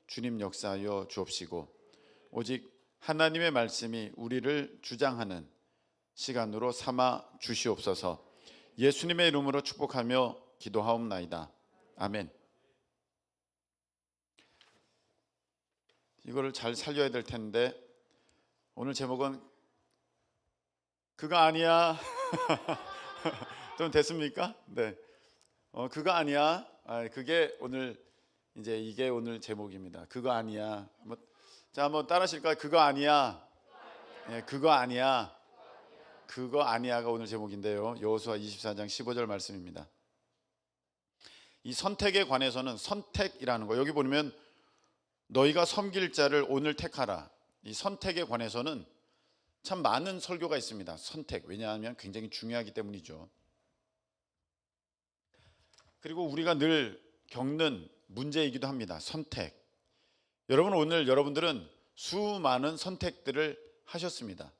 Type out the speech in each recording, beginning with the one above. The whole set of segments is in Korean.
주님 역사하여 주옵시고 오직 하나님의 말씀이 우리를 주장하는 시간으로 삼아 주시옵소서. 예수님의 이름으로 축복하며 기도하옵나이다. 아멘. 이거를 잘 살려야 될 텐데 오늘 제목은 그거 아니야. 좀 됐습니까? 네. 그거 아니야. 그게 오늘 이게 오늘 제목입니다. 그거 아니야. 한번 따라하실까요? 그거 아니야. 네, 그거 아니야. 그거 아니야가 오늘 제목인데요. 여호수아 24장 15절 말씀입니다. 이 선택에 관해서는 선택이라는 거 여기 보면 너희가 섬길 자를 오늘 택하라. 이 선택에 관해서는 참 많은 설교가 있습니다. 선택. 왜냐하면 굉장히 중요하기 때문이죠. 그리고 우리가 늘 겪는 문제이기도 합니다. 선택. 여러분 오늘 여러분들은 수많은 선택들을 하셨습니다.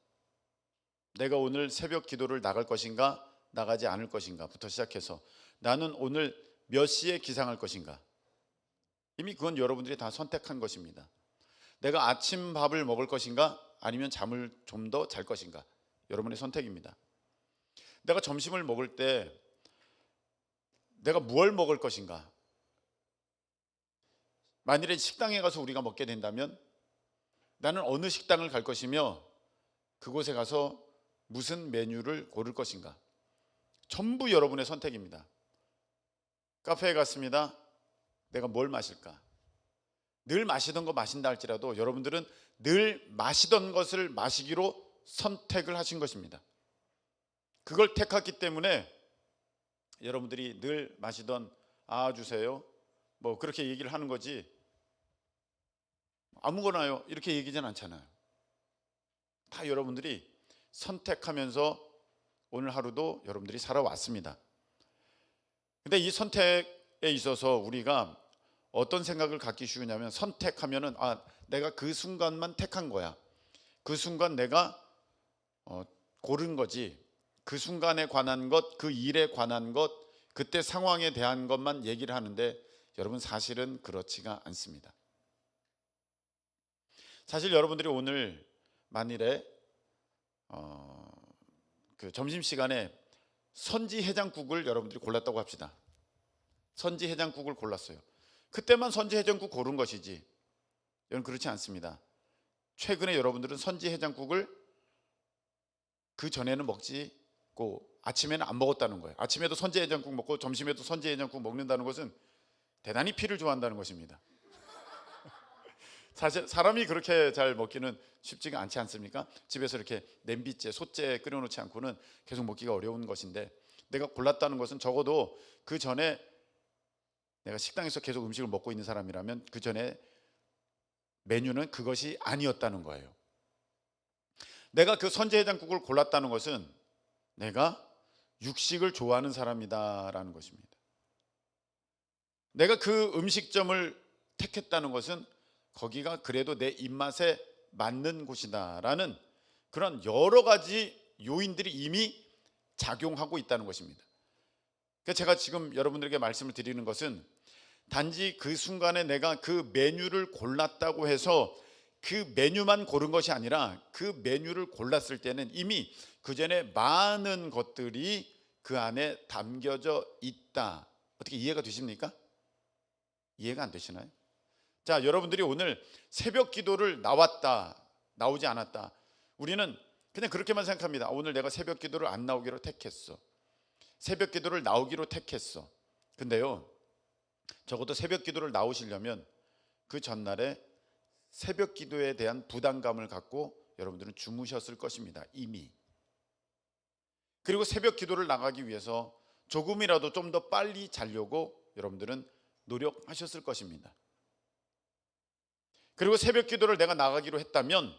내가 오늘 새벽 기도를 나갈 것인가 나가지 않을 것인가 부터 시작해서 나는 오늘 몇 시에 기상할 것인가 이미 그건 여러분들이 다 선택한 것입니다. 내가 아침 밥을 먹을 것인가 아니면 잠을 좀 더 잘 것인가 여러분의 선택입니다. 내가 점심을 먹을 때 내가 뭘 먹을 것인가. 만일에 식당에 가서 우리가 먹게 된다면 나는 어느 식당을 갈 것이며 그곳에 가서 무슨 메뉴를 고를 것인가. 전부 여러분의 선택입니다. 카페에 갔습니다. 내가 뭘 마실까. 늘 마시던 거 마신다 할지라도 여러분들은 늘 마시던 것을 마시기로 선택을 하신 것입니다. 그걸 택했기 때문에 여러분들이 늘 마시던 주세요 뭐 그렇게 얘기를 하는 거지 아무거나요 이렇게 얘기하진 않잖아요. 다 여러분들이 선택하면서 오늘 하루도 여러분들이 살아왔습니다. 근데 이 선택에 있어서 우리가 어떤 생각을 갖기 쉬우냐면 선택하면은 내가 그 순간만 택한 거야. 그 순간 내가 고른 거지. 그 순간에 관한 것, 그 일에 관한 것, 그때 상황에 대한 것만 얘기를 하는데 여러분 사실은 그렇지가 않습니다. 사실 여러분들이 오늘 만일에 그 점심시간에 선지 해장국을 여러분들이 골랐다고 합시다. 선지 해장국을 골랐어요. 그때만 선지 해장국 고른 것이지 여러분 그렇지 않습니다. 최근에 여러분들은 선지 해장국을 그 전에는 먹지 아침에는 안 먹었다는 거예요. 아침에도 선지 해장국 먹고 점심에도 선지 해장국 먹는다는 것은 대단히 피를 좋아한다는 것입니다. 사실 사람이 그렇게 잘 먹기는 쉽지가 않지 않습니까? 집에서 이렇게 냄비째, 솥째 끓여놓지 않고는 계속 먹기가 어려운 것인데 내가 골랐다는 것은 적어도 그 전에 내가 식당에서 계속 음식을 먹고 있는 사람이라면 그 전에 메뉴는 그것이 아니었다는 거예요. 내가 그 선지 해장국을 골랐다는 것은 내가 육식을 좋아하는 사람이다라는 것입니다. 내가 그 음식점을 택했다는 것은 거기가 그래도 내 입맛에 맞는 곳이다라는 그런 여러 가지 요인들이 이미 작용하고 있다는 것입니다. 그래서 제가 지금 여러분들에게 말씀을 드리는 것은 단지 그 순간에 내가 그 메뉴를 골랐다고 해서 그 메뉴만 고른 것이 아니라 그 메뉴를 골랐을 때는 이미 그 전에 많은 것들이 그 안에 담겨져 있다. 어떻게 이해가 되십니까? 이해가 안 되시나요? 자, 여러분들이 오늘 새벽 기도를 나왔다, 나오지 않았다. 우리는 그냥 그렇게만 생각합니다. 오늘 내가 새벽 기도를 안 나오기로 택했어. 새벽 기도를 나오기로 택했어. 근데요, 적어도 새벽 기도를 나오시려면 그 전날에 새벽 기도에 대한 부담감을 갖고 여러분들은 주무셨을 것입니다. 이미. 그리고 새벽 기도를 나가기 위해서 조금이라도 좀 더 빨리 자려고 여러분들은 노력하셨을 것입니다. 그리고 새벽 기도를 내가 나가기로 했다면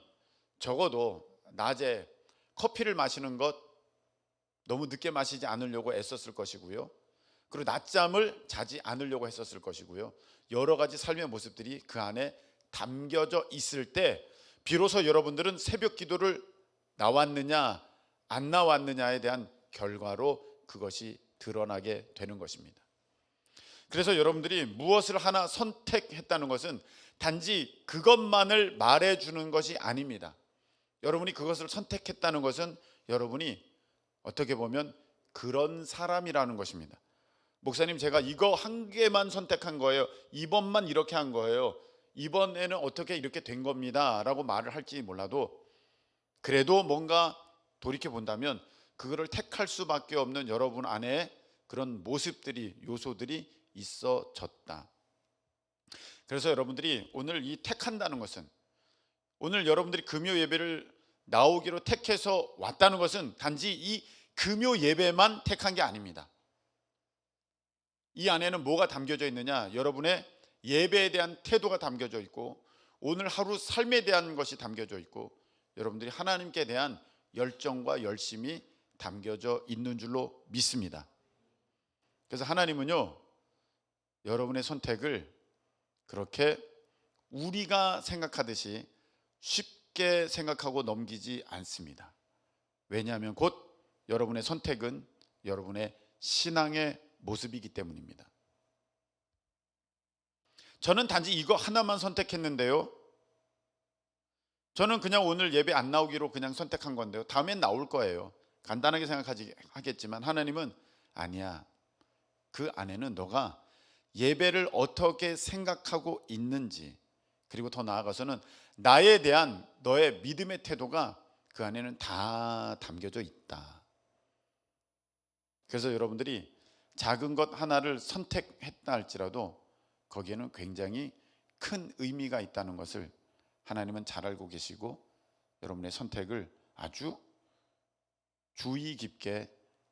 적어도 낮에 커피를 마시는 것 너무 늦게 마시지 않으려고 애썼을 것이고요. 그리고 낮잠을 자지 않으려고 했었을 것이고요. 여러 가지 삶의 모습들이 그 안에 담겨져 있을 때 비로소 여러분들은 새벽 기도를 나왔느냐 안 나왔느냐에 대한 결과로 그것이 드러나게 되는 것입니다. 그래서 여러분들이 무엇을 하나 선택했다는 것은 단지 그것만을 말해주는 것이 아닙니다. 여러분이 그것을 선택했다는 것은 여러분이 어떻게 보면 그런 사람이라는 것입니다. 목사님, 제가 이거 한 개만 선택한 거예요. 이번만 이렇게 한 거예요. 이번에는 어떻게 이렇게 된 겁니다 라고 말을 할지 몰라도, 그래도 뭔가 돌이켜 본다면 그거를 택할 수밖에 없는 여러분 안에 그런 모습들이, 요소들이 있어졌다. 그래서 여러분들이 오늘 이 택한다는 것은, 오늘 여러분들이 금요 예배를 나오기로 택해서 왔다는 것은 단지 이 금요 예배만 택한 게 아닙니다. 이 안에는 뭐가 담겨져 있느냐? 여러분의 예배에 대한 태도가 담겨져 있고, 오늘 하루 삶에 대한 것이 담겨져 있고, 여러분들이 하나님께 대한 열정과 열심이 담겨져 있는 줄로 믿습니다. 그래서 하나님은요, 여러분의 선택을 그렇게 우리가 생각하듯이 쉽게 생각하고 넘기지 않습니다. 왜냐하면 곧 여러분의 선택은 여러분의 신앙의 모습이기 때문입니다. 저는 단지 이거 하나만 선택했는데요, 저는 그냥 오늘 예배 안 나오기로 그냥 선택한 건데요, 다음엔 나올 거예요. 간단하게 생각하겠지만 하나님은 아니야. 그 안에는 너가 예배를 어떻게 생각하고 있는지, 그리고 더 나아가서는 나에 대한 너의 믿음의 태도가 그 안에는 다 담겨져 있다. 그래서 여러분들이 작은 것 하나를 선택했다 할지라도 거기에는 굉장히 큰 의미가 있다는 것을 하나님은 잘 알고 계시고, 여러분의 선택을 아주 주의 깊게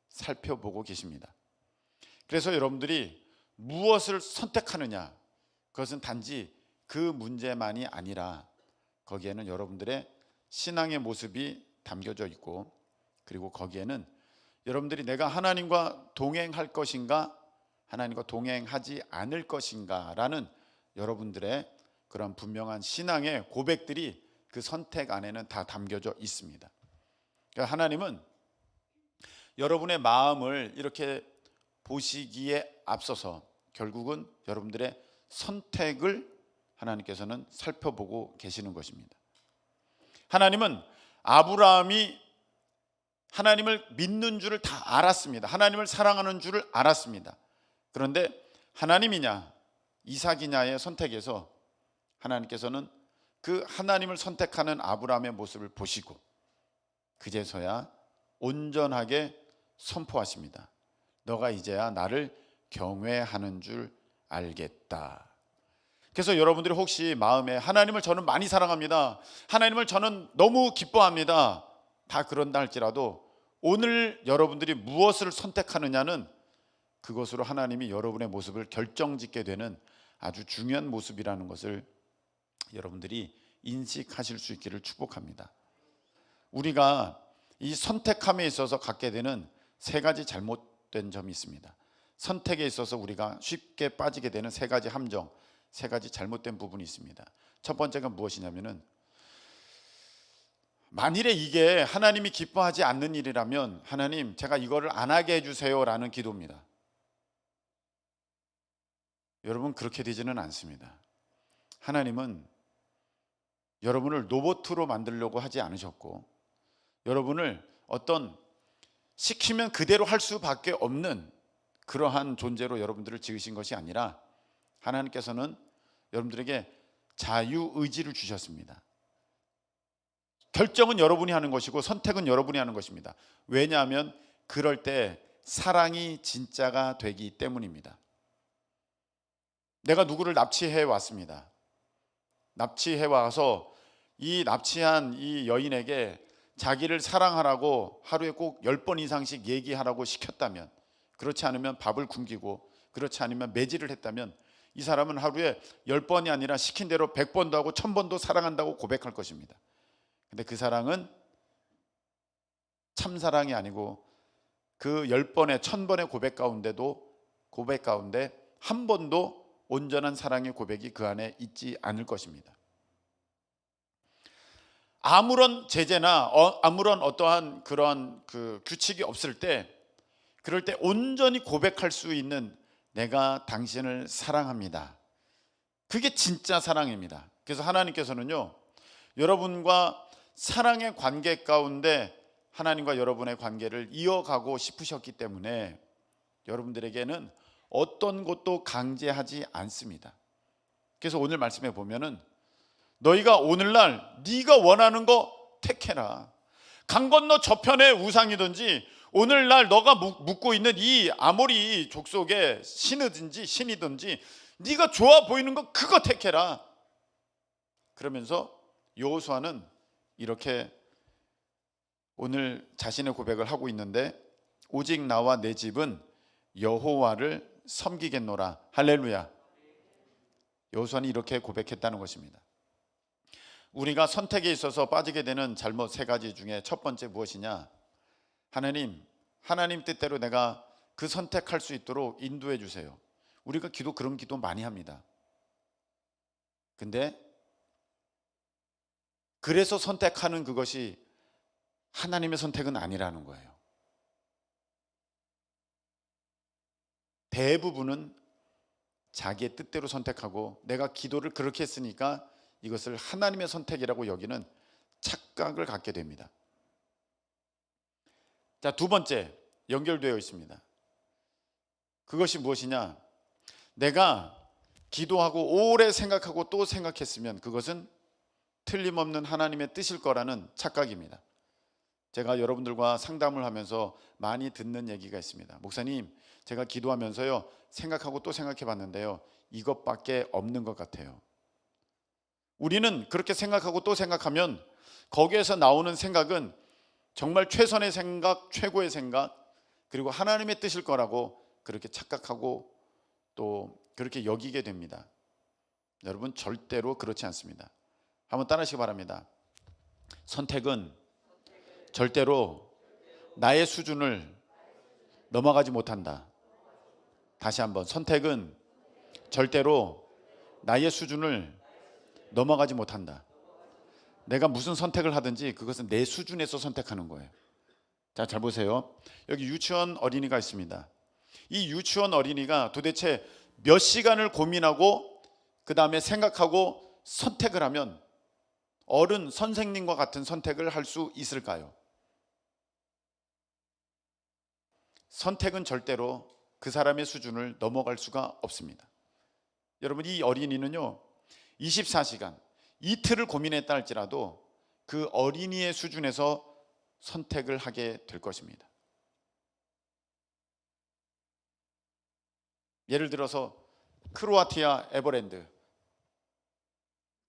살펴보고 계십니다. 그래서 여러분들이 무엇을 선택하느냐, 그것은 단지 그 문제만이 아니라 거기에는 여러분들의 신앙의 모습이 담겨져 있고, 그리고 거기에는 여러분들이 내가 하나님과 동행할 것인가, 하나님과 동행하지 않을 것인가 라는 여러분들의 그런 분명한 신앙의 고백들이 그 선택 안에는 다 담겨져 있습니다. 그러니까 하나님은 여러분의 마음을 이렇게 보시기에 앞서서 결국은 여러분들의 선택을 하나님께서는 살펴보고 계시는 것입니다. 하나님은 아브라함이 하나님을 믿는 줄을 다 알았습니다. 하나님을 사랑하는 줄을 알았습니다. 그런데 하나님이냐 이삭이냐의 선택에서 하나님께서는 그 하나님을 선택하는 아브라함의 모습을 보시고 그제서야 온전하게 선포하십니다. 너가 이제야 나를 경외하는 줄 알겠다. 그래서 여러분들이 혹시 마음에 하나님을 저는 많이 사랑합니다, 하나님을 저는 너무 기뻐합니다, 다 그런다 할지라도 오늘 여러분들이 무엇을 선택하느냐는 그것으로 하나님이 여러분의 모습을 결정짓게 되는 아주 중요한 모습이라는 것을 여러분들이 인식하실 수 있기를 축복합니다. 우리가 이 선택함에 있어서 갖게 되는 세 가지 잘못된 점이 있습니다. 선택에 있어서 우리가 쉽게 빠지게 되는 세 가지 함정, 세 가지 잘못된 부분이 있습니다. 첫 번째가 무엇이냐면은, 만일에 이게 하나님이 기뻐하지 않는 일이라면 하나님 제가 이거를 안 하게 해주세요 라는 기도입니다. 여러분, 그렇게 되지는 않습니다. 하나님은 여러분을 로봇으로 만들려고 하지 않으셨고, 여러분을 어떤 시키면 그대로 할 수밖에 없는 그러한 존재로 여러분들을 지으신 것이 아니라 하나님께서는 여러분들에게 자유의지를 주셨습니다. 결정은 여러분이 하는 것이고 선택은 여러분이 하는 것입니다. 왜냐하면 그럴 때 사랑이 진짜가 되기 때문입니다. 내가 누구를 납치해 왔습니다. 납치해 와서 이 납치한 이 여인에게 자기를 사랑하라고 하루에 꼭 10번 이상씩 얘기하라고 시켰다면, 그렇지 않으면 밥을 굶기고 그렇지 않으면 매질을 했다면 이 사람은 하루에 10번이 아니라 시킨 대로 100번도 하고 1000번도 사랑한다고 고백할 것입니다. 근데 그 사랑은 참사랑이 아니고 그 10번의 1000번의 고백 가운데 한 번도 온전한 사랑의 고백이 그 안에 있지 않을 것입니다. 아무런 제재나 아무런 어떠한 그러한 그 규칙이 없을 때, 그럴 때 온전히 고백할 수 있는 내가 당신을 사랑합니다. 그게 진짜 사랑입니다. 그래서 하나님께서는요, 여러분과 사랑의 관계 가운데 하나님과 여러분의 관계를 이어가고 싶으셨기 때문에 여러분들에게는 어떤 것도 강제하지 않습니다. 그래서 오늘 말씀에 보면은 너희가 오늘날 네가 원하는 거 택해라. 강 건너 저편의 우상이든지 오늘날 너가 묻고 있는 이 아모리 족속의 신이든지 네가 좋아 보이는 거 그거 택해라. 그러면서 여호수아는 이렇게 오늘 자신의 고백을 하고 있는데, 오직 나와 내 집은 여호와를 섬기겠노라. 할렐루야. 여호수아는 이렇게 고백했다는 것입니다. 우리가 선택에 있어서 빠지게 되는 잘못 세 가지 중에 첫 번째 무엇이냐? 하나님 뜻대로 내가 그 선택할 수 있도록 인도해 주세요. 우리가 그런 기도 많이 합니다. 근데 그래서 선택하는 그것이 하나님의 선택은 아니라는 거예요. 대부분은 자기의 뜻대로 선택하고 내가 기도를 그렇게 했으니까 이것을 하나님의 선택이라고 여기는 착각을 갖게 됩니다. 자, 두 번째 연결되어 있습니다. 그것이 무엇이냐? 내가 기도하고 오래 생각하고 또 생각했으면 그것은 틀림없는 하나님의 뜻일 거라는 착각입니다. 제가 여러분들과 상담을 하면서 많이 듣는 얘기가 있습니다. 목사님, 제가 기도하면서요 생각하고 또 생각해 봤는데요 이것밖에 없는 것 같아요. 우리는 그렇게 생각하고 또 생각하면 거기에서 나오는 생각은 정말 최선의 생각, 최고의 생각, 그리고 하나님의 뜻일 거라고 그렇게 착각하고 또 그렇게 여기게 됩니다. 여러분, 절대로 그렇지 않습니다. 한번 따라하시기 바랍니다. 선택은 절대로 나의 수준을 넘어가지 못한다. 다시 한번, 선택은 절대로 나의 수준을 넘어가지 못한다. 내가 무슨 선택을 하든지 그것은 내 수준에서 선택하는 거예요. 자, 잘 보세요. 여기 유치원 어린이가 있습니다. 이 유치원 어린이가 도대체 몇 시간을 고민하고 그 다음에 생각하고 선택을 하면 어른 선생님과 같은 선택을 할 수 있을까요? 선택은 절대로 그 사람의 수준을 넘어갈 수가 없습니다. 여러분, 이 어린이는요 24시간 이틀을 고민했다 할지라도 그 어린이의 수준에서 선택을 하게 될 것입니다. 예를 들어서 크로아티아 에버랜드,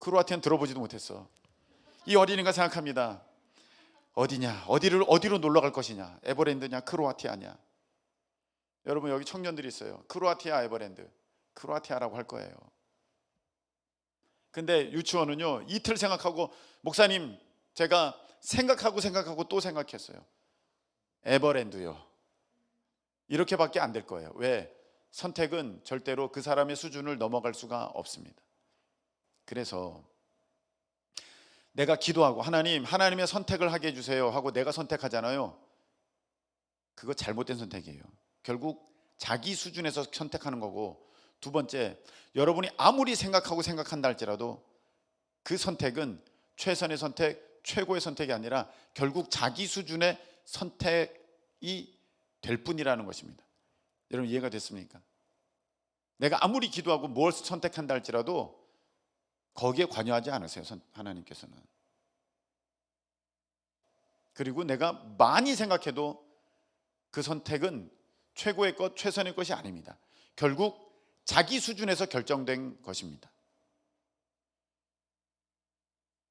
크로아티아는 들어보지도 못했어. 이 어린이가 생각합니다. 어디냐, 어디로 놀러 갈 것이냐, 에버랜드냐 크로아티아냐. 여러분, 여기 청년들이 있어요. 크로아티아 에버랜드, 크로아티아라고 할 거예요. 근데 유치원은요 이틀 생각하고, 목사님 제가 생각하고 또 생각했어요. 에버랜드요. 이렇게밖에 안 될 거예요. 왜? 선택은 절대로 그 사람의 수준을 넘어갈 수가 없습니다. 그래서 내가 기도하고 하나님의 선택을 하게 해주세요 하고 내가 선택하잖아요. 그거 잘못된 선택이에요. 결국 자기 수준에서 선택하는 거고, 두 번째, 여러분이 아무리 생각한다 할지라도 그 선택은 최선의 선택, 최고의 선택이 아니라 결국 자기 수준의 선택이 될 뿐이라는 것입니다. 여러분, 이해가 됐습니까? 내가 아무리 기도하고 뭘 선택한다 할지라도 거기에 관여하지 않으세요, 하나님께서는. 그리고 내가 많이 생각해도 그 선택은 최고의 것, 최선의 것이 아닙니다. 결국 자기 수준에서 결정된 것입니다.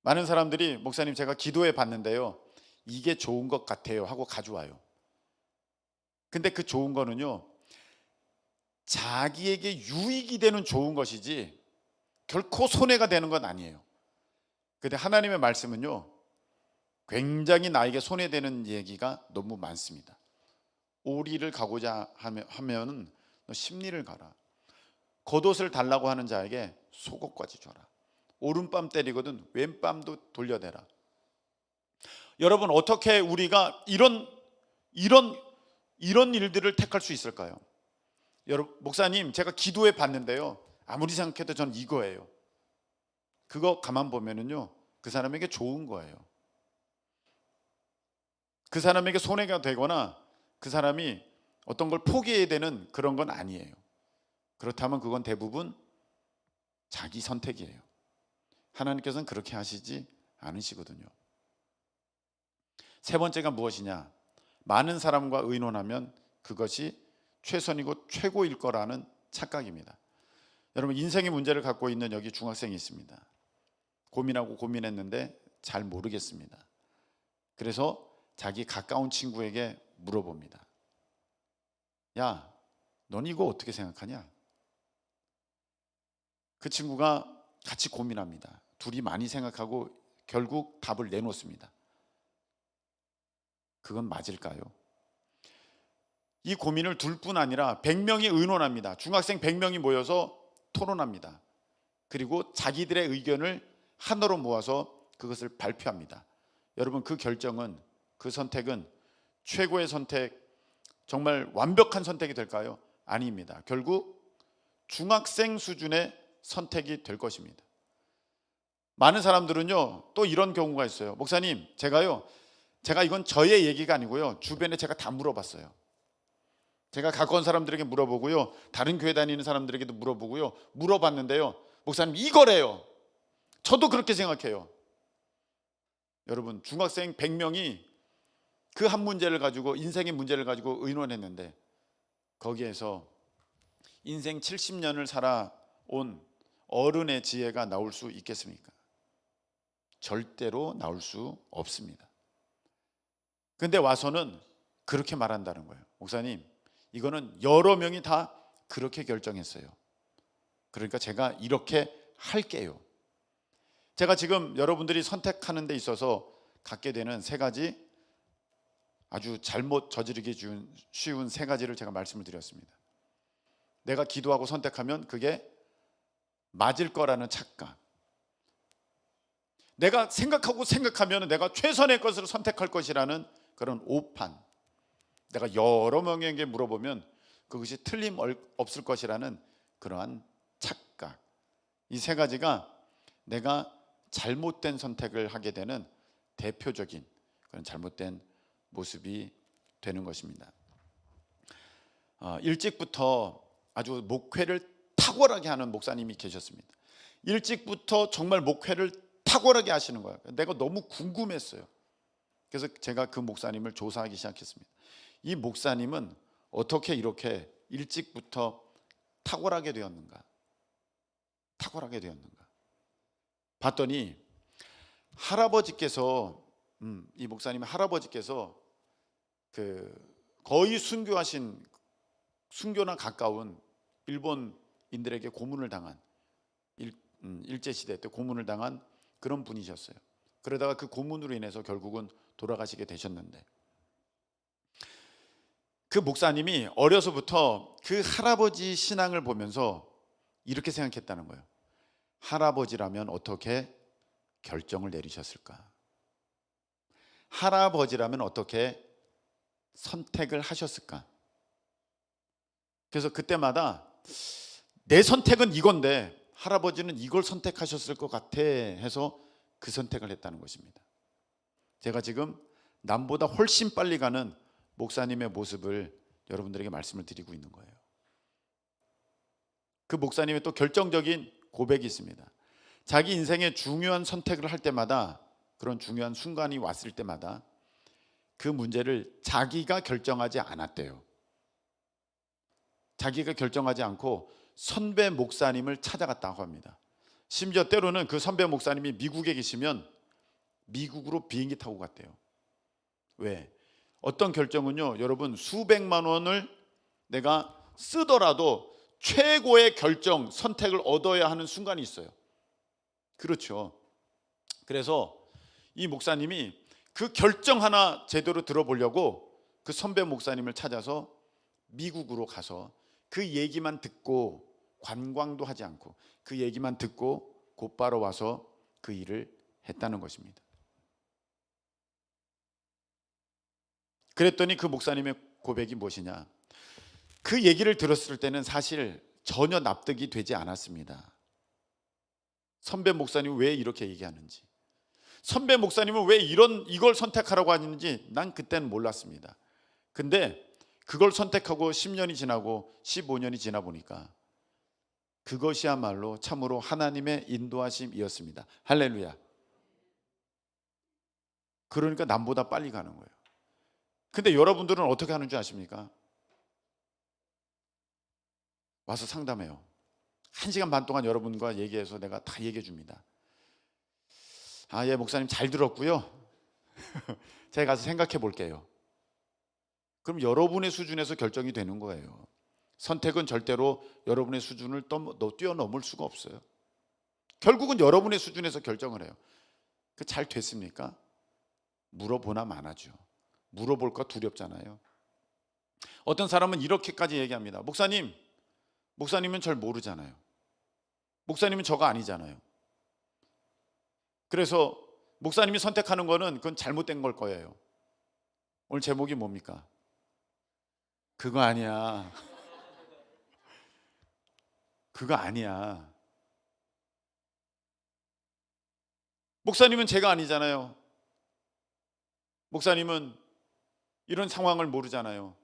많은 사람들이 목사님 제가 기도해 봤는데요 이게 좋은 것 같아요 하고 가져와요. 근데 그 좋은 거는요 자기에게 유익이 되는 좋은 것이지 결코 손해가 되는 건 아니에요. 근데 하나님의 말씀은요 굉장히 나에게 손해되는 얘기가 너무 많습니다. 오리를 가고자 하면 너 십리를 가라. 겉옷을 달라고 하는 자에게 속옷까지 줘라. 오른밤 때리거든 왼밤도 돌려대라. 여러분, 어떻게 우리가 이런 일들을 택할 수 있을까요? 여러분, 목사님 제가 기도해 봤는데요, 아무리 생각해도 저는 이거예요. 그거 가만 보면은요, 그 사람에게 좋은 거예요. 그 사람에게 손해가 되거나 그 사람이 어떤 걸 포기해야 되는 그런 건 아니에요. 그렇다면 그건 대부분 자기 선택이에요. 하나님께서는 그렇게 하시지 않으시거든요. 세 번째가 무엇이냐? 많은 사람과 의논하면 그것이 최선이고 최고일 거라는 착각입니다. 여러분, 인생의 문제를 갖고 있는 여기 중학생이 있습니다. 고민하고 고민했는데 잘 모르겠습니다. 그래서 자기 가까운 친구에게 물어봅니다. 야, 넌 이거 어떻게 생각하냐? 그 친구가 같이 고민합니다. 둘이 많이 생각하고 결국 답을 내놓습니다. 그건 맞을까요? 이 고민을 둘 뿐 아니라 100명이 의논합니다. 중학생 100명이 모여서 토론합니다. 그리고 자기들의 의견을 하나로 모아서 그것을 발표합니다. 여러분, 그 결정은, 그 선택은 최고의 선택, 정말 완벽한 선택이 될까요? 아닙니다. 결국 중학생 수준의 선택이 될 것입니다. 많은 사람들은요, 또 이런 경우가 있어요. 목사님, 제가 이건 저의 얘기가 아니고요, 주변에 제가 다 물어봤어요. 제가 가까운 사람들에게 물어보고요, 다른 교회 다니는 사람들에게도 물어보고요, 물어봤는데요, 목사님 이거래요. 저도 그렇게 생각해요. 여러분, 중학생 100명이 그 한 문제를 가지고, 인생의 문제를 가지고 의논했는데 거기에서 인생 70년을 살아온 어른의 지혜가 나올 수 있겠습니까? 절대로 나올 수 없습니다. 근데 와서는 그렇게 말한다는 거예요. 목사님, 이거는 여러 명이 다 그렇게 결정했어요. 그러니까 제가 이렇게 할게요. 제가 지금 여러분들이 선택하는 데 있어서 갖게 되는 세 가지, 아주 잘못 저지르기 쉬운 세 가지를 제가 말씀을 드렸습니다. 내가 기도하고 선택하면 그게 맞을 거라는 착각, 내가 생각하면 내가 최선의 것을 선택할 것이라는 그런 오판, 내가 여러 명에게 물어보면 그것이 틀림없을 것이라는 그러한 착각, 이 세 가지가 내가 잘못된 선택을 하게 되는 대표적인 그런 잘못된 모습이 되는 것입니다. 일찍부터 아주 목회를 탁월하게 하는 목사님이 계셨습니다. 일찍부터 정말 목회를 탁월하게 하시는 거예요. 내가 너무 궁금했어요. 그래서 제가 그 목사님을 조사하기 시작했습니다. 이 목사님은 어떻게 이렇게 일찍부터 탁월하게 되었는가? 봤더니 할아버지께서, 이 목사님의 할아버지께서 거의 순교나 가까운 일본인들에게 고문을 당한, 일제시대 때 고문을 당한 그런 분이셨어요. 그러다가 그 고문으로 인해서 결국은 돌아가시게 되셨는데, 그 목사님이 어려서부터 그 할아버지 신앙을 보면서 이렇게 생각했다는 거예요. 할아버지라면 어떻게 결정을 내리셨을까? 할아버지라면 어떻게 선택을 하셨을까? 그래서 그때마다 내 선택은 이건데 할아버지는 이걸 선택하셨을 것 같아 해서 그 선택을 했다는 것입니다. 제가 지금 남보다 훨씬 빨리 가는 목사님의 모습을 여러분들에게 말씀을 드리고 있는 거예요. 그 목사님의 또 결정적인 고백이 있습니다. 자기 인생의 중요한 선택을 할 때마다, 그런 중요한 순간이 왔을 때마다 그 문제를 자기가 결정하지 않았대요. 자기가 결정하지 않고 선배 목사님을 찾아갔다고 합니다. 심지어 때로는 그 선배 목사님이 미국에 계시면 미국으로 비행기 타고 갔대요. 왜? 어떤 결정은요, 여러분, 수백만 원을 내가 쓰더라도 최고의 결정, 선택을 얻어야 하는 순간이 있어요. 그렇죠. 그래서 이 목사님이 그 결정 하나 제대로 들어보려고 그 선배 목사님을 찾아서 미국으로 가서 그 얘기만 듣고, 관광도 하지 않고 그 얘기만 듣고 곧바로 와서 그 일을 했다는 것입니다. 그랬더니 그 목사님의 고백이 무엇이냐? 그 얘기를 들었을 때는 사실 전혀 납득이 되지 않았습니다. 선배 목사님은 왜 이렇게 얘기하는지, 선배 목사님은 왜 이걸 선택하라고 하는지 난 그때는 몰랐습니다. 근데 그걸 선택하고 10년이 지나고 15년이 지나 보니까 그것이야말로 참으로 하나님의 인도하심이었습니다. 할렐루야. 그러니까 남보다 빨리 가는 거예요. 근데 여러분들은 어떻게 하는 줄 아십니까? 와서 상담해요. 1시간 반 동안 여러분과 얘기해서 내가 다 얘기해 줍니다. 아, 예, 목사님 잘 들었고요. 제가 가서 생각해 볼게요. 그럼 여러분의 수준에서 결정이 되는 거예요. 선택은 절대로 여러분의 수준을 뛰어넘을 수가 없어요. 결국은 여러분의 수준에서 결정을 해요. 그 잘 됐습니까? 물어보나 마나죠. 물어볼까 두렵잖아요. 어떤 사람은 이렇게까지 얘기합니다. 목사님은 절 모르잖아요. 목사님은 저가 아니잖아요. 그래서 목사님이 선택하는 거는 그건 잘못된 걸 거예요. 오늘 제목이 뭡니까? 그거 아니야. 그거 아니야. 목사님은 제가 아니잖아요. 목사님은 이런 상황을 모르잖아요.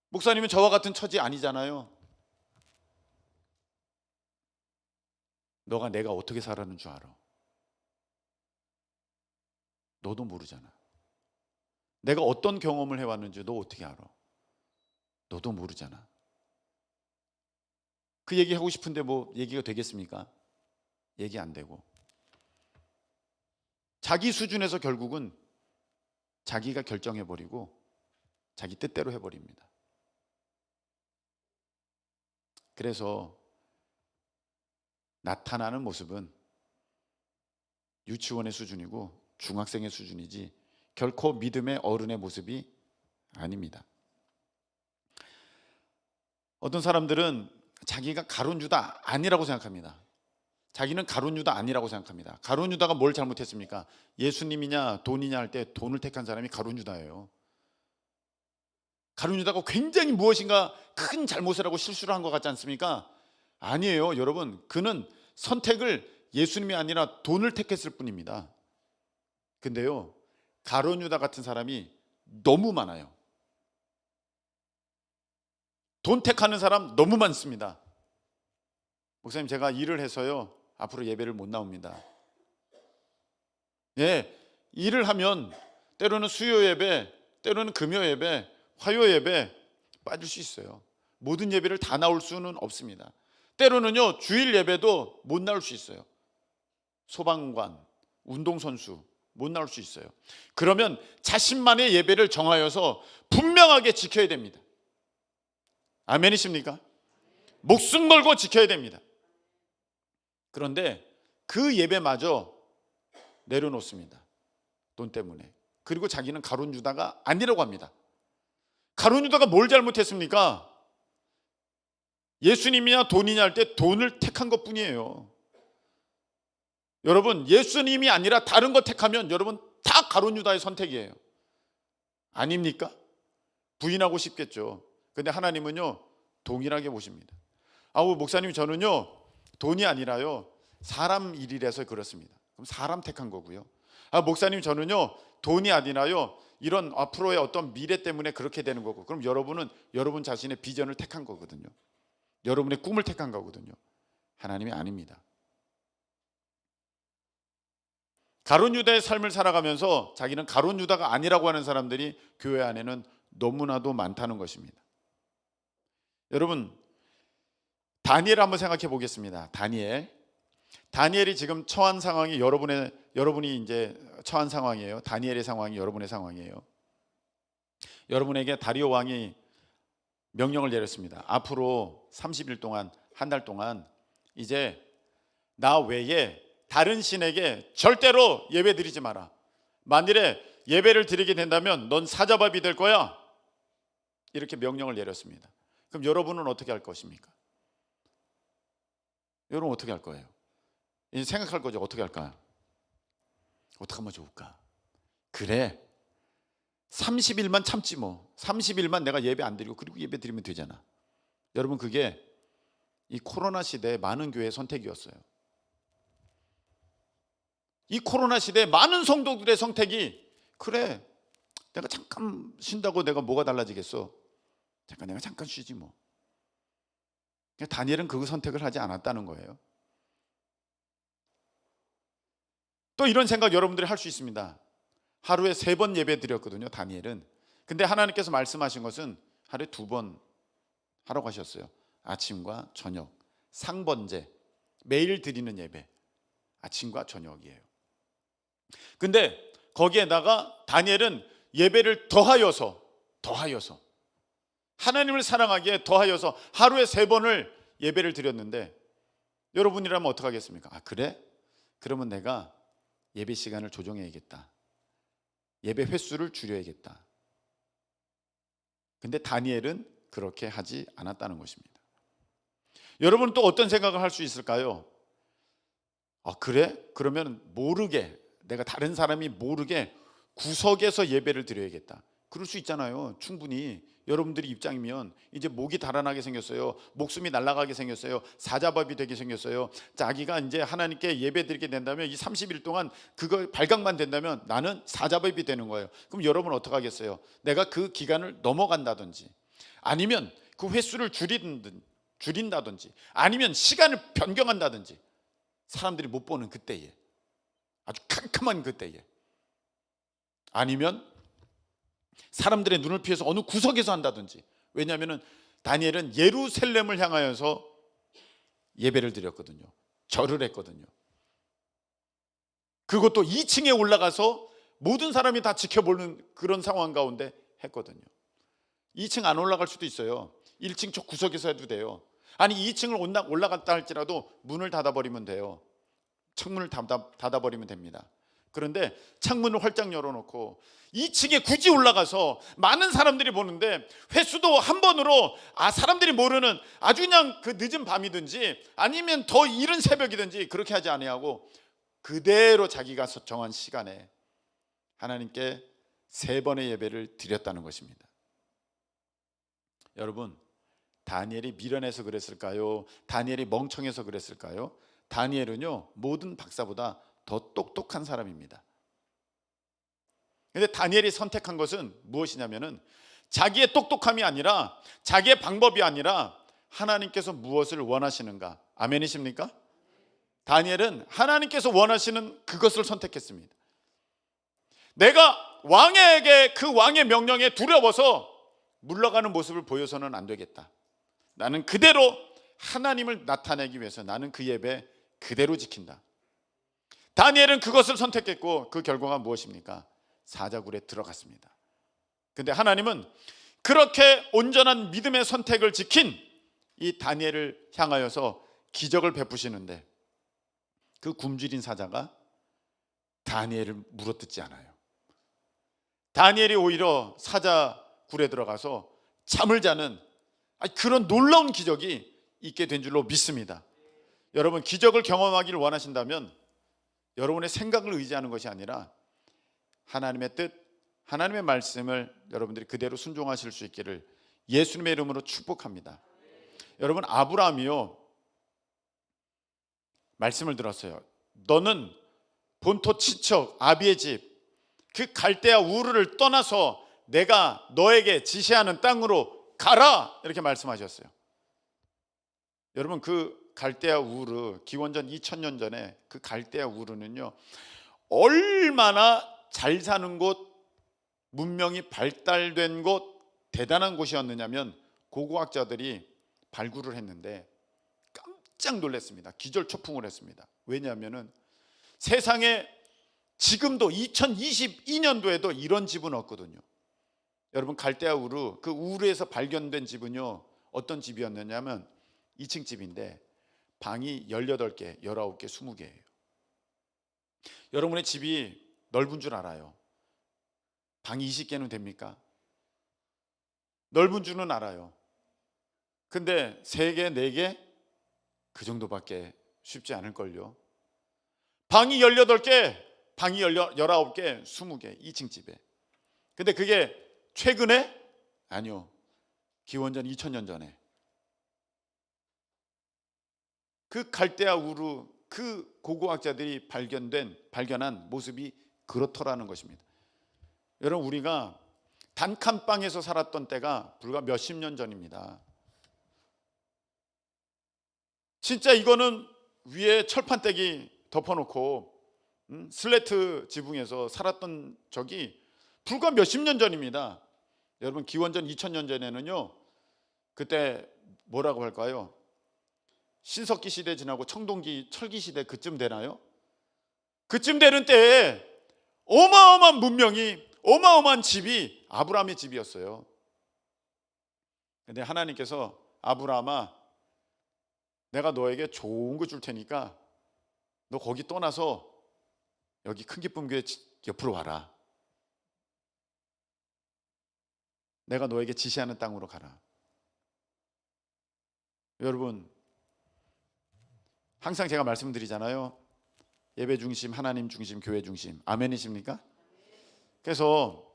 목사님은 저와 같은 처지 아니잖아요. 너가 내가 어떻게 살았는 줄 알아? 너도 모르잖아. 내가 어떤 경험을 해왔는지 너 어떻게 알아? 너도 모르잖아. 그 얘기 하고 싶은데 뭐 얘기가 되겠습니까? 얘기 안 되고, 자기 수준에서 결국은 자기가 결정해버리고 자기 뜻대로 해버립니다. 그래서 나타나는 모습은 유치원의 수준이고 중학생의 수준이지 결코 믿음의 어른의 모습이 아닙니다. 어떤 사람들은 자기가 가룟 유다 아니라고 생각합니다. 자기는 가룟 유다 아니라고 생각합니다. 가룟 유다가 뭘 잘못했습니까? 예수님이냐 돈이냐 할 때 돈을 택한 사람이 가룟 유다예요. 가룟 유다가 굉장히 무엇인가 큰 잘못을 하고 실수를 한 것 같지 않습니까? 아니에요, 여러분. 그는 선택을 예수님이 아니라 돈을 택했을 뿐입니다. 근데요, 가룟 유다 같은 사람이 너무 많아요. 돈 택하는 사람 너무 많습니다. 목사님, 제가 일을 해서요 앞으로 예배를 못 나옵니다. 예, 일을 하면 때로는 수요 예배, 때로는 금요 예배, 화요 예배 빠질 수 있어요. 모든 예배를 다 나올 수는 없습니다. 때로는요 주일 예배도 못 나올 수 있어요. 소방관, 운동선수 못 나올 수 있어요. 그러면 자신만의 예배를 정하여서 분명하게 지켜야 됩니다. 아멘이십니까? 목숨 걸고 지켜야 됩니다. 그런데 그 예배마저 내려놓습니다. 돈 때문에. 그리고 자기는 가룟 유다가 아니라고 합니다. 가룟 유다가 뭘 잘못했습니까? 예수님이냐 돈이냐 할 때 돈을 택한 것 뿐이에요. 여러분, 예수님이 아니라 다른 거 택하면 여러분 다 가룟 유다의 선택이에요. 아닙니까? 부인하고 싶겠죠. 근데 하나님은요 동일하게 보십니다. 아우, 목사님, 저는요 돈이 아니라요 사람 일이라서 그렇습니다. 그럼 사람 택한 거고요. 아, 목사님, 저는요 돈이 아니라요 이런 앞으로의 어떤 미래 때문에 그렇게 되는 거고. 그럼 여러분은 여러분 자신의 비전을 택한 거거든요. 여러분의 꿈을 택한 거거든요. 하나님이 아닙니다. 가룟 유다의 삶을 살아가면서 자기는 가룟 유다가 아니라고 하는 사람들이 교회 안에는 너무나도 많다는 것입니다. 여러분, 다니엘 한번 생각해 보겠습니다. 다니엘이 지금 처한 상황이 여러분이 이제 처한 상황이에요. 다니엘의 상황이 여러분의 상황이에요. 여러분에게 다리오 왕이 명령을 내렸습니다. 앞으로 30일 동안, 한 달 동안 이제 나 외에 다른 신에게 절대로 예배 드리지 마라. 만일에 예배를 드리게 된다면 넌 사자밥이 될 거야. 이렇게 명령을 내렸습니다. 그럼 여러분은 어떻게 할 것입니까? 여러분 어떻게 할 거예요? 이제 생각할 거죠. 어떻게 할까? 어떻게 하면 좋을까? 그래, 30일만 참지 뭐. 30일만 내가 예배 안 드리고 그리고 예배 드리면 되잖아. 여러분, 그게 이 코로나 시대에 많은 교회의 선택이었어요. 이 코로나 시대에 많은 성도들의 선택이, 그래, 내가 잠깐 쉰다고 내가 뭐가 달라지겠어. 내가 잠깐 쉬지 뭐. 다니엘은 그 선택을 하지 않았다는 거예요. 또 이런 생각 여러분들이 할 수 있습니다. 하루에 3번 예배 드렸거든요, 다니엘은. 근데 하나님께서 말씀하신 것은 하루에 2번 하라고 하셨어요. 아침과 저녁, 상번제, 매일 드리는 예배, 아침과 저녁이에요. 근데 거기에다가 다니엘은 예배를 더하여서 하나님을 사랑하기에 더하여서 하루에 3번을 예배를 드렸는데, 여러분이라면 어떻게 하겠습니까? 아, 그래? 그러면 내가 예배 시간을 조정해야겠다. 예배 횟수를 줄여야겠다. 근데 다니엘은 그렇게 하지 않았다는 것입니다. 여러분, 또 어떤 생각을 할 수 있을까요? 아, 그래? 그러면 모르게, 내가 다른 사람이 모르게 구석에서 예배를 드려야겠다. 그럴 수 있잖아요. 충분히. 여러분들이 입장이면 이제 목이 달아나게 생겼어요. 목숨이 날아가게 생겼어요. 사자밥이 되게 생겼어요. 자기가 이제 하나님께 예배 드리게 된다면 이 30일 동안 그거 발각만 된다면 나는 사자밥이 되는 거예요. 그럼 여러분 어떻게 하겠어요? 내가 그 기간을 넘어간다든지, 아니면 그 횟수를 줄인다든지, 아니면 시간을 변경한다든지, 사람들이 못 보는 그때에, 아주 캄캄한 그때에, 아니면 사람들의 눈을 피해서 어느 구석에서 한다든지. 왜냐하면 다니엘은 예루살렘을 향하여서 예배를 드렸거든요. 절을 했거든요. 그것도 2층에 올라가서 모든 사람이 다 지켜보는 그런 상황 가운데 했거든요. 2층 안 올라갈 수도 있어요. 1층 저 구석에서 해도 돼요. 아니 2층을 올라갔다 할지라도 문을 닫아버리면 돼요. 창문을 닫아버리면 됩니다. 그런데 창문을 활짝 열어놓고 2층에 굳이 올라가서 많은 사람들이 보는데 횟수도 한 번으로 사람들이 모르는 아주 그냥 그 늦은 밤이든지 아니면 더 이른 새벽이든지 그렇게 하지 아니하고 그대로 자기가 정한 시간에 하나님께 3번의 예배를 드렸다는 것입니다. 여러분, 다니엘이 미련해서 그랬을까요? 다니엘이 멍청해서 그랬을까요? 다니엘은요, 모든 박사보다 더 똑똑한 사람입니다. 그런데 다니엘이 선택한 것은 무엇이냐면은 자기의 똑똑함이 아니라, 자기의 방법이 아니라 하나님께서 무엇을 원하시는가. 아멘이십니까? 다니엘은 하나님께서 원하시는 그것을 선택했습니다. 내가 왕에게 그 왕의 명령에 두려워서 물러가는 모습을 보여서는 안 되겠다. 나는 그대로 하나님을 나타내기 위해서 나는 그 예배 그대로 지킨다. 다니엘은 그것을 선택했고 그 결과가 무엇입니까? 사자굴에 들어갔습니다. 근데 하나님은 그렇게 온전한 믿음의 선택을 지킨 이 다니엘을 향하여서 기적을 베푸시는데, 그 굶주린 사자가 다니엘을 물어뜯지 않아요. 다니엘이 오히려 사자굴에 들어가서 잠을 자는 그런 놀라운 기적이 있게 된 줄로 믿습니다. 여러분, 기적을 경험하기를 원하신다면 여러분의 생각을 의지하는 것이 아니라 하나님의 뜻, 하나님의 말씀을 여러분들이 그대로 순종하실 수 있기를 예수님의 이름으로 축복합니다. 여러분, 아브라함이요, 말씀을 들었어요. 너는 본토 친척 아비의 집, 그 갈대아 우르를 떠나서 내가 너에게 지시하는 땅으로 가라, 이렇게 말씀하셨어요. 여러분, 그 갈대아 우르, 기원전 2000년 전에 그 갈대아 우르는요, 얼마나 잘 사는 곳, 문명이 발달된 곳, 대단한 곳이었느냐면 고고학자들이 발굴을 했는데 깜짝 놀랐습니다. 기절초풍을 했습니다. 왜냐하면 세상에 지금도 2022년도에도 이런 집은 없거든요. 여러분, 갈대아 우르, 그 우르에서 발견된 집은요, 어떤 집이었느냐면 2층 집인데 방이 18개, 19개, 20개예요. 여러분의 집이 넓은 줄 알아요. 방이 20개는 됩니까? 넓은 줄은 알아요. 근데 3개, 4개 그 정도밖에 쉽지 않을걸요. 방이 18개, 방이 19개, 20개, 2층 집에. 근데 그게 최근에? 아니요. 기원전 2000년 전에. 그 갈대아 우르 그 고고학자들이 발견한 모습이 그렇더라는 것입니다. 여러분, 우리가 단칸방에서 살았던 때가 불과 몇십 년 전입니다. 진짜 이거는 위에 철판떼기 덮어놓고 슬레이트 지붕에서 살았던 적이 불과 몇십 년 전입니다. 여러분, 기원전 2000년 전에는요, 그때 뭐라고 할까요? 신석기 시대 지나고 청동기 철기 시대 그쯤 되나요? 그쯤 되는 때에 어마어마한 문명이, 어마어마한 집이 아브라함의 집이었어요. 근데 하나님께서 아브라함아, 내가 너에게 좋은 거 줄 테니까 너 거기 떠나서 여기 큰 기쁨 교회 옆으로 와라. 내가 너에게 지시하는 땅으로 가라. 여러분, 항상 제가 말씀드리잖아요. 예배 중심, 하나님 중심, 교회 중심. 아멘이십니까? 그래서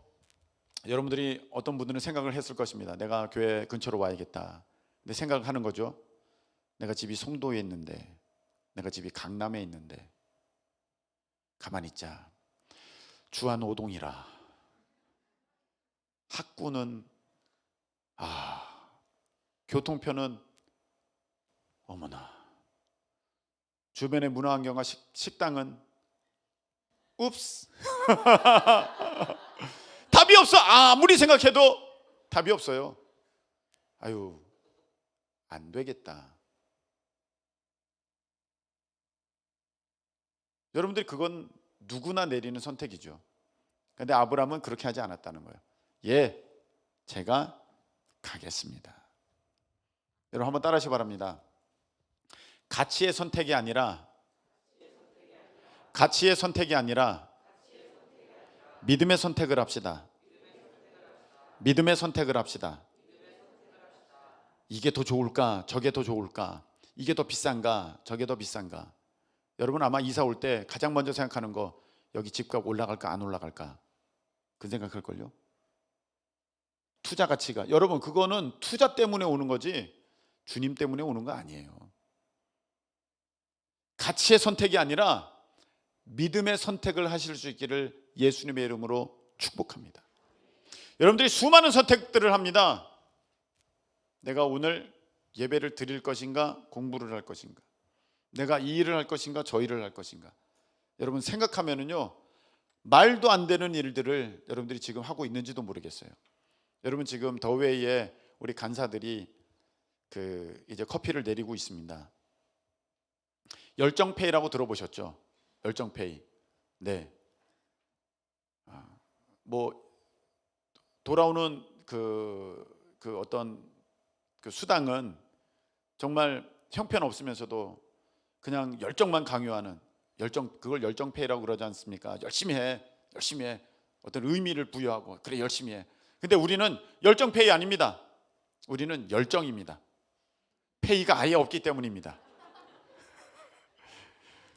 여러분들이 어떤 분들은 생각을 했을 것입니다. 내가 교회 근처로 와야겠다. 근데 생각을 하는 거죠. 내가 집이 송도에 있는데, 내가 집이 강남에 있는데, 가만히 있자. 주안 오동이라. 학구는 교통편은 어머나. 주변의 문화환경과 식당은 읍스. 답이 없어. 아무리 생각해도 답이 없어요. 아유, 안 되겠다. 여러분들이 그건 누구나 내리는 선택이죠. 그런데 아브라함은 그렇게 하지 않았다는 거예요. 예, 제가 가겠습니다. 여러분, 한번 따라하시기 바랍니다. 가치의 선택이 아니라 믿음의 선택을 합시다. 믿음의 선택을 합시다. 이게 더 좋을까? 저게 더 좋을까? 이게 더 비싼가? 저게 더 비싼가? 여러분, 아마 이사 올 때 가장 먼저 생각하는 거, 여기 집값 올라갈까 안 올라갈까? 그 생각할걸요. 투자 가치가, 여러분, 그거는 투자 때문에 오는 거지 주님 때문에 오는 거 아니에요. 가치의 선택이 아니라 믿음의 선택을 하실 수 있기를 예수님의 이름으로 축복합니다. 여러분들이 수많은 선택들을 합니다. 내가 오늘 예배를 드릴 것인가, 공부를 할 것인가, 내가 이 일을 할 것인가, 저 일을 할 것인가. 여러분, 생각하면은요, 말도 안 되는 일들을 여러분들이 지금 하고 있는지도 모르겠어요. 여러분, 지금 더웨이에 우리 간사들이 이제 커피를 내리고 있습니다. 열정페이라고 들어보셨죠? 열정페이. 네. 뭐 돌아오는 어떤 수당은 정말 형편없으면서도 그냥 열정만 강요하는 그걸 열정페이라고 그러지 않습니까? 열심히 해. 어떤 의미를 부여하고, 그래, 열심히 해. 근데 우리는 열정페이 아닙니다. 우리는 열정입니다. 페이가 아예 없기 때문입니다.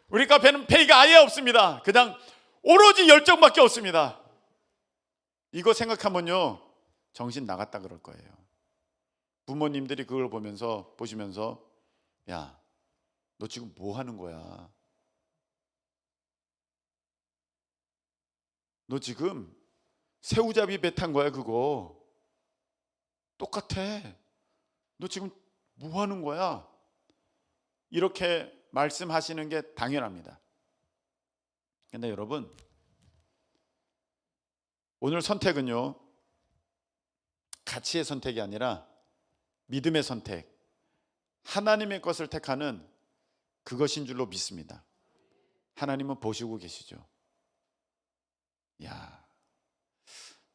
우리 카페는 페이가 아예 없습니다. 그냥 오로지 열정밖에 없습니다. 이거 생각하면요, 정신 나갔다 그럴 거예요. 부모님들이 그걸 보시면서 야, 너 지금 뭐 하는 거야? 너 지금 새우잡이 배 탄 거야, 그거. 똑같아. 너 지금 뭐 하는 거야? 이렇게 말씀하시는 게 당연합니다. 근데 여러분, 오늘 선택은요, 가치의 선택이 아니라 믿음의 선택, 하나님의 것을 택하는 그것인 줄로 믿습니다. 하나님은 보시고 계시죠. 야,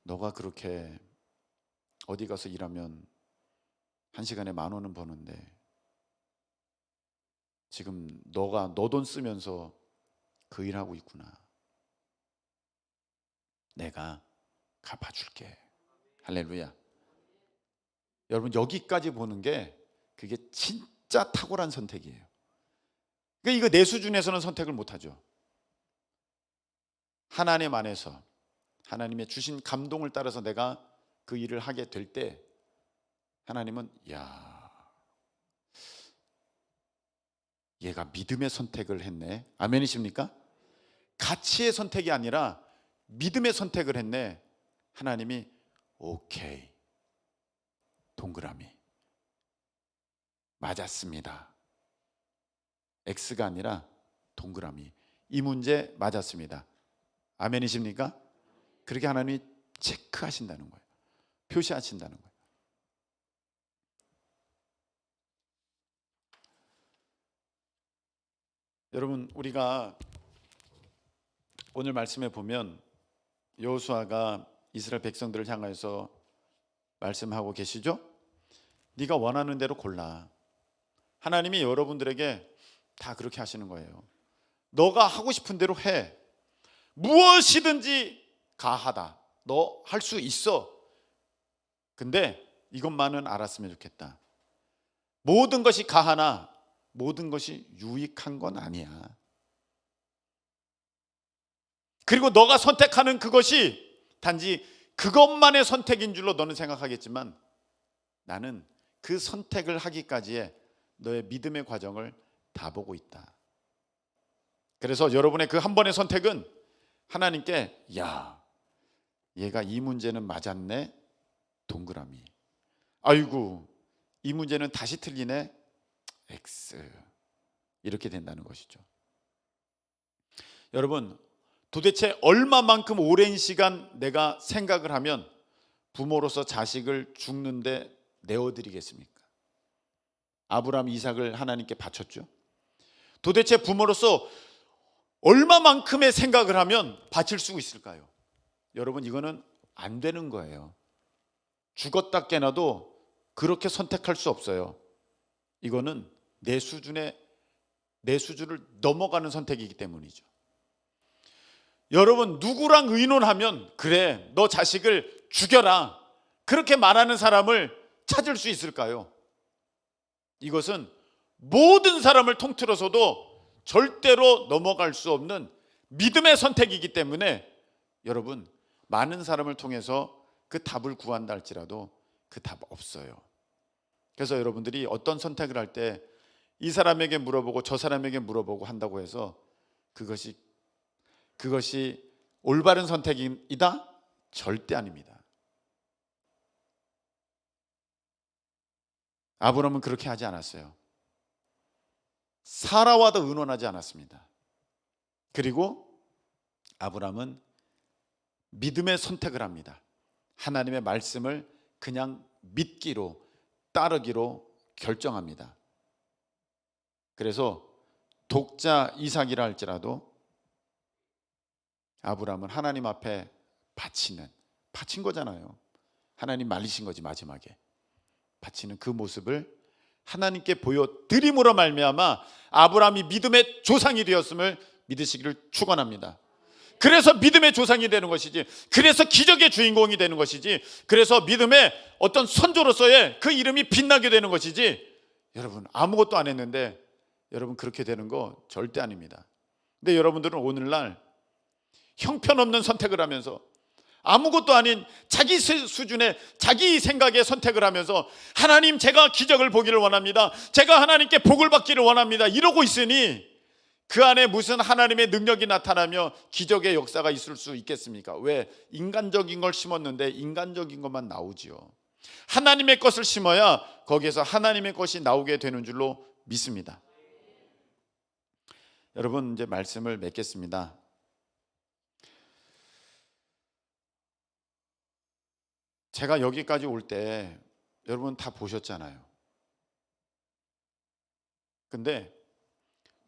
너가 그렇게 어디 가서 일하면 1시간에 10,000원은 버는데 지금 너가 너 돈 쓰면서 그 일하고 있구나. 내가 갚아줄게. 할렐루야. 여러분, 여기까지 보는 게 그게 진짜 탁월한 선택이에요. 그러니까 이거 내 수준에서는 선택을 못하죠. 하나님 안에서 하나님의 주신 감동을 따라서 내가 그 일을 하게 될 때 하나님은 야, 얘가 믿음의 선택을 했네. 아멘이십니까? 가치의 선택이 아니라 믿음의 선택을 했네. 하나님이 오케이, 동그라미, 맞았습니다. X가 아니라 동그라미, 이 문제 맞았습니다. 아멘이십니까? 그렇게 하나님이 체크하신다는 거예요. 표시하신다는 거예요. 여러분, 우리가 오늘 말씀에 보면 여호수아가 이스라엘 백성들을 향하여서 말씀하고 계시죠? 네가 원하는 대로 골라. 하나님이 여러분들에게 다 그렇게 하시는 거예요. 너가 하고 싶은 대로 해. 무엇이든지 가하다. 너 할 수 있어. 근데 이것만은 알았으면 좋겠다. 모든 것이 가하나 모든 것이 유익한 건 아니야. 그리고 너가 선택하는 그것이 단지 그것만의 선택인 줄로 너는 생각하겠지만 나는 그 선택을 하기까지의 너의 믿음의 과정을 다 보고 있다. 그래서 여러분의 그 한 번의 선택은 하나님께 야, 얘가 이 문제는 맞았네. 동그라미. 아이고, 이 문제는 다시 틀리네. X. 이렇게 된다는 것이죠. 여러분, 도대체 얼마만큼 오랜 시간 내가 생각을 하면 부모로서 자식을 죽는데 내어드리겠습니까? 아브라함, 이삭을 하나님께 바쳤죠. 도대체 부모로서 얼마만큼의 생각을 하면 바칠 수 있을까요? 여러분, 이거는 안 되는 거예요. 죽었다 깨나도 그렇게 선택할 수 없어요. 이거는 내 수준을 넘어가는 선택이기 때문이죠. 여러분, 누구랑 의논하면 그래, 너 자식을 죽여라, 그렇게 말하는 사람을 찾을 수 있을까요? 이것은 모든 사람을 통틀어서도 절대로 넘어갈 수 없는 믿음의 선택이기 때문에 여러분, 많은 사람을 통해서 그 답을 구한다 할지라도 그 답 없어요. 그래서 여러분들이 어떤 선택을 할 때 이 사람에게 물어보고 저 사람에게 물어보고 한다고 해서 그것이 올바른 선택이다? 절대 아닙니다. 아브라함은 그렇게 하지 않았어요. 사라와도 의논하지 않았습니다. 그리고 아브라함은 믿음의 선택을 합니다. 하나님의 말씀을 그냥 믿기로, 따르기로 결정합니다. 그래서 독자 이삭이라 할지라도 아브라함은 하나님 앞에 바친 거잖아요. 하나님 말리신 거지. 마지막에 바치는 그 모습을 하나님께 보여드림으로 말미암아 아브라함이 믿음의 조상이 되었음을 믿으시기를 축원합니다. 그래서 믿음의 조상이 되는 것이지, 그래서 기적의 주인공이 되는 것이지, 그래서 믿음의 어떤 선조로서의 그 이름이 빛나게 되는 것이지, 여러분 아무것도 안 했는데 여러분 그렇게 되는 거 절대 아닙니다. 근데 여러분들은 오늘날 형편없는 선택을 하면서 아무것도 아닌 자기 수준의 자기 생각의 선택을 하면서 하나님, 제가 기적을 보기를 원합니다, 제가 하나님께 복을 받기를 원합니다, 이러고 있으니 그 안에 무슨 하나님의 능력이 나타나며 기적의 역사가 있을 수 있겠습니까? 왜? 인간적인 걸 심었는데 인간적인 것만 나오지요. 하나님의 것을 심어야 거기에서 하나님의 것이 나오게 되는 줄로 믿습니다. 여러분, 이제 말씀을 맺겠습니다. 제가 여기까지 올 때 여러분 다 보셨잖아요. 근데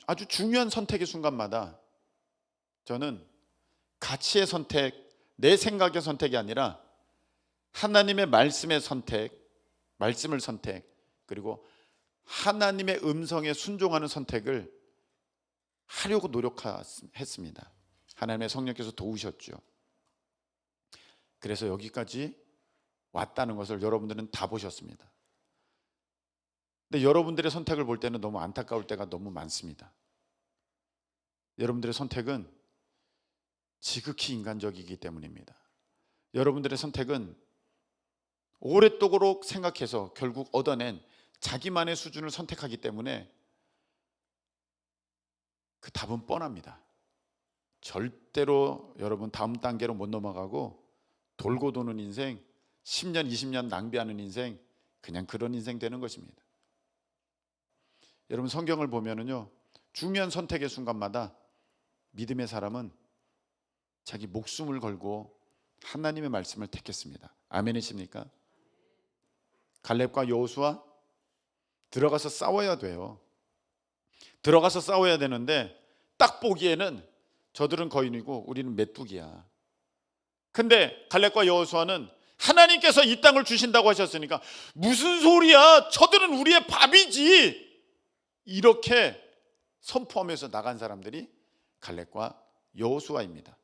아주 중요한 선택의 순간마다 저는 가치의 선택, 내 생각의 선택이 아니라 하나님의 말씀의 선택, 말씀을 선택, 그리고 하나님의 음성에 순종하는 선택을 하려고 노력했습니다. 하나님의 성령께서 도우셨죠. 그래서 여기까지 왔다는 것을 여러분들은 다 보셨습니다. 근데 여러분들의 선택을 볼 때는 너무 안타까울 때가 너무 많습니다. 여러분들의 선택은 지극히 인간적이기 때문입니다. 여러분들의 선택은 오랫도록 생각해서 결국 얻어낸 자기만의 수준을 선택하기 때문에 그 답은 뻔합니다. 절대로 여러분 다음 단계로 못 넘어가고 돌고 도는 인생, 10년 20년 낭비하는 인생, 그냥 그런 인생 되는 것입니다. 여러분 성경을 보면은요, 중요한 선택의 순간마다 믿음의 사람은 자기 목숨을 걸고 하나님의 말씀을 택했습니다. 아멘이십니까? 갈렙과 여호수아 들어가서 싸워야 돼요. 들어가서 싸워야 되는데 딱 보기에는 저들은 거인이고 우리는 메뚜기야. 근데 갈렙과 여호수아는 하나님께서 이 땅을 주신다고 하셨으니까 무슨 소리야, 저들은 우리의 밥이지, 이렇게 선포하면서 나간 사람들이 갈렙과 여호수아입니다.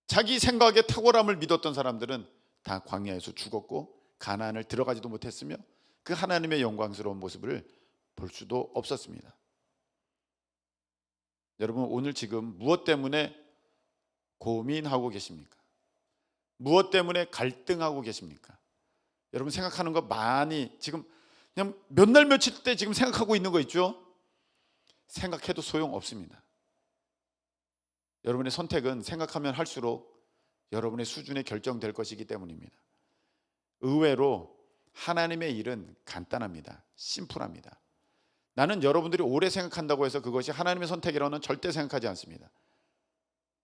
자기 생각에 탁월함을 믿었던 사람들은 다 광야에서 죽었고 가나안을 들어가지도 못했으며 그 하나님의 영광스러운 모습을 볼 수도 없었습니다. 여러분 오늘 지금 무엇 때문에 고민하고 계십니까? 무엇 때문에 갈등하고 계십니까? 여러분 생각하는 거 많이 지금 그냥 몇 날 며칠 때 지금 생각하고 있는 거 있죠? 생각해도 소용없습니다. 여러분의 선택은 생각하면 할수록 여러분의 수준에 결정될 것이기 때문입니다. 의외로 하나님의 일은 간단합니다. 심플합니다. 나는 여러분들이 오래 생각한다고 해서 그것이 하나님의 선택이라고는 절대 생각하지 않습니다.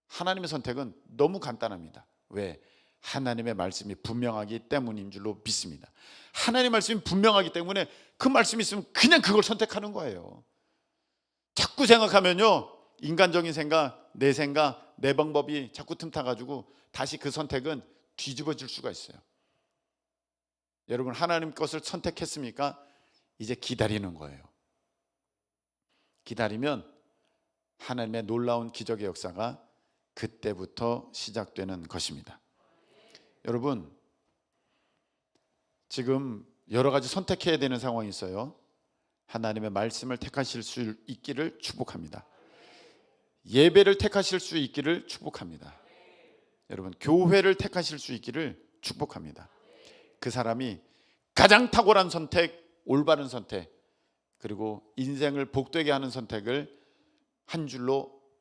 하나님의 선택은 너무 간단합니다. 왜? 하나님의 말씀이 분명하기 때문인 줄로 믿습니다. 하나님의 말씀이 분명하기 때문에 그 말씀이 있으면 그냥 그걸 선택하는 거예요. 자꾸 생각하면요, 인간적인 생각, 내 방법이 자꾸 틈타가지고 다시 그 선택은 뒤집어질 수가 있어요. 여러분 하나님 것을 선택했습니까? 이제 기다리는 거예요. 기다리면 하나님의 놀라운 기적의 역사가 그때부터 시작되는 것입니다. 여러분 지금 여러 가지 선택해야 되는 상황이 있어요. 하나님의 말씀을 택하실 수 있기를 축복합니다. 예배를 택하실 수 있기를 축복합니다. 여러분 교회를 택하실 수 있기를 축복합니다. 그 사람이 가장 탁월한 선택, 올바른 선택, 그리고 인생을 복되게 하는 선택을 한 줄로